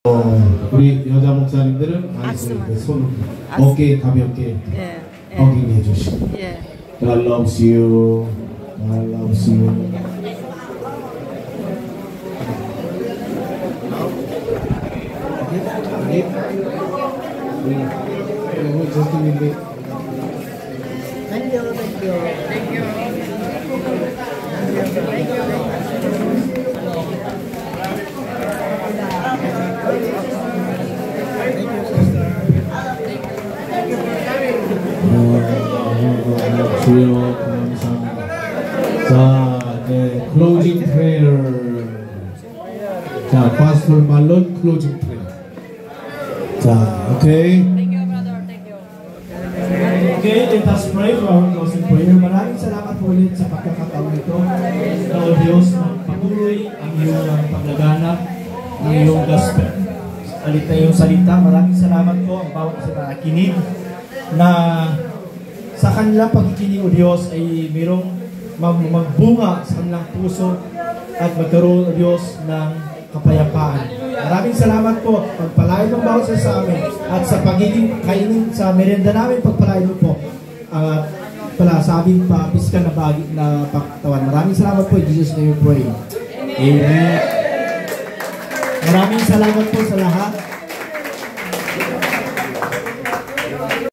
우리 여자 목사님들은 안에서 손을 어깨에 가볍게 허깅 해주시고 God loves you, God loves you. Thank you, thank you. Thank you. Thank you. 주여 감사합니다. 자, 이제 클로징 프레이어. 자, 파스톨 말론 클로징 프레이어. 자, 오케이. Thank you, brother. Thank you. Okay, let us pray for our closing prayer. Maraming salamat po ulit sa pagkakataon ito. Na o Diyos, magpatuloy ang iyong paglaganap ng iyong gospel. Salita yung salita. Maraming salamat po ang bawat isa na nakinig na sa kanilang pagkikinig o Diyos ay mayroong magbunga sa kanilang puso at magkaroon o Diyos ng kapayapaan. Maraming salamat po. Pagpalain mo bawat isa sa amin at sa pagiging kainin sa merienda namin, pagpalain mo po at pala sa aming pisikal na bagay na pagkatawan. Maraming salamat po. In Jesus' name we pray. Amen. Maraming salamat po sa lahat.